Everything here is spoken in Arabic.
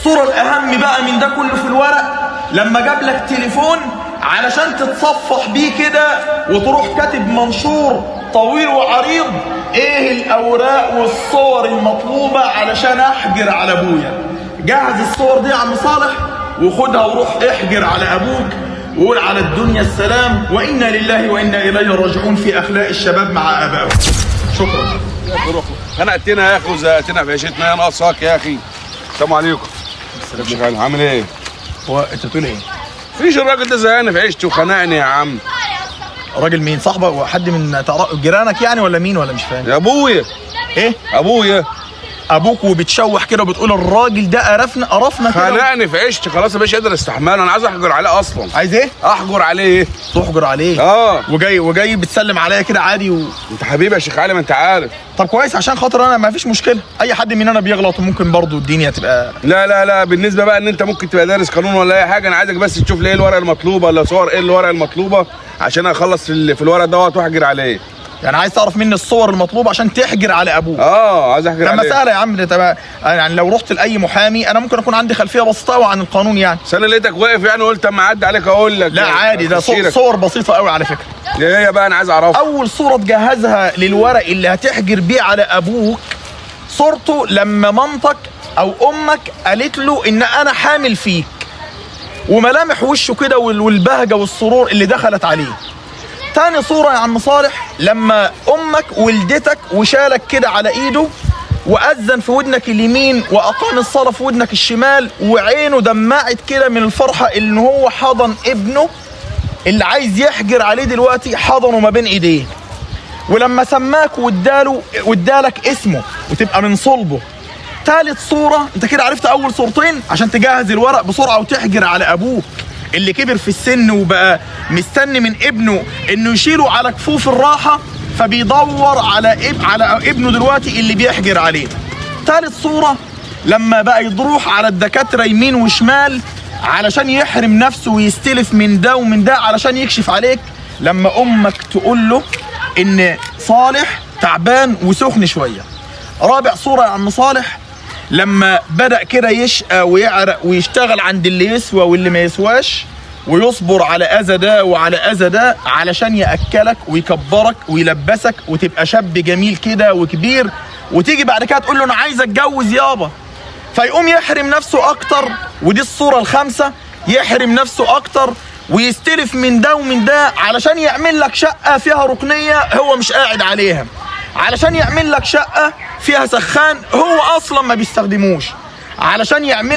الصورة الأهم بقى من ده كله في الورق لما جاب لك تليفون علشان تتصفح بيه كده وتروح كاتب منشور طويل وعريض ايه الأوراق والصور المطلوبة علشان أحجر على أبويا. جهز الصور دي يا عم صالح وخدها وروح احجر على أبوك وقول على الدنيا السلام وإنا لله وإنا إليه راجعون في أخلاق الشباب مع آبائهم. شكرا. خنقتنا يا اخي وزهقتنا في عيشتنا، يا ناقصاك يا اخي. السلام عليكم. السلام. عامل ايه؟ هو انت بتقول ايه؟ فيش الراجل ده زهقني في عيشتي وخنقني يا عم. راجل مين؟ صاحبك وحد من جيرانك يعني ولا مين ولا مش فاهم؟ يا ابويا. ايه؟ ابويا. ابوك وبتشوح كده وبتقول الراجل ده قرفنا كده. خنقني في عيشتي خلاص يا باشا، قادر استحمله. انا عايز احجر عليه اصلا. عايز ايه؟ احجر عليه. تحجر عليه؟ وجاي بتسلم عليا كده عادي انت حبيبي يا شيخ علي ما انت عارف. طب كويس عشان خاطر انا ما فيش مشكله، اي حد مننا بيغلط وممكن برضه الدنيا تبقى. لا لا لا، بالنسبه بقى ان انت ممكن تبقى دارس قانون ولا اي حاجه، انا عايزك بس تشوف لي ايه الورقه المطلوبه ولا صور ايه الورقه المطلوبه عشان اخلص في الورق دوت واحجر عليه. يعني عايز تعرف مني الصور المطلوبه عشان تحجر على ابوك؟ عايز احجر عليه. طب مساله يا عم ده يعني لو رحت لاي محامي انا ممكن اكون عندي خلفيه بسيطه قوي عن القانون يعني. بس انا لقيتك واقف يعني قلت اما اعدي عليك اقول لك. لا يعني عادي، ده صور بسيطه قوي على فكره. ايه هي بقى؟ انا عايز اعرفها. اول صوره تجهزها للورق اللي هتحجر بيه على ابوك صورته لما مامتك او امك قالت له ان انا حامل فيك، وملامح وشه كده والبهجه والسرور اللي دخلت عليه. تاني صورة يا عم صالح لما امك ولدتك وشالك كده على ايده واذن في ودنك اليمين واقام الصلاة في ودنك الشمال وعينه دمعت كده من الفرحة ان هو حضن ابنه اللي عايز يحجر عليه دلوقتي، حضنه ما بين ايديه. ولما سماك وادالك اسمه وتبقى من صلبه. تالت صورة انت كده عرفت اول صورتين عشان تجهز الورق بسرعة وتحجر على ابوك اللي كبر في السن وبقى مستني من ابنه انه يشيله على كفوف الراحه، فبيدور على ابنه دلوقتي اللي بيحجر عليه. ثالث صوره لما بقى يروح على الدكاتره يمين وشمال علشان يحرم نفسه ويستلف من ده ومن ده علشان يكشف عليك، لما امك تقول له ان صالح تعبان وسخن شويه. رابع صوره يا عم صالح لما بدأ كده يشقى ويعرق ويشتغل عند اللي يسوى واللي ما يسواش ويصبر على أذى ده وعلى أذى ده علشان يأكلك ويكبرك ويلبسك وتبقى شاب جميل كده وكبير، وتيجي بعد كده تقول له أنا عايز أتجوز يابا، فيقوم يحرم نفسه أكتر. ودي الصورة الخامسة، يحرم نفسه أكتر ويستلف من ده ومن ده علشان يعمل لك شقة فيها ركنية هو مش قاعد عليها، علشان يعمل لك شقة فيها سخان هو أصلا ما بيستخدموش، علشان يعمل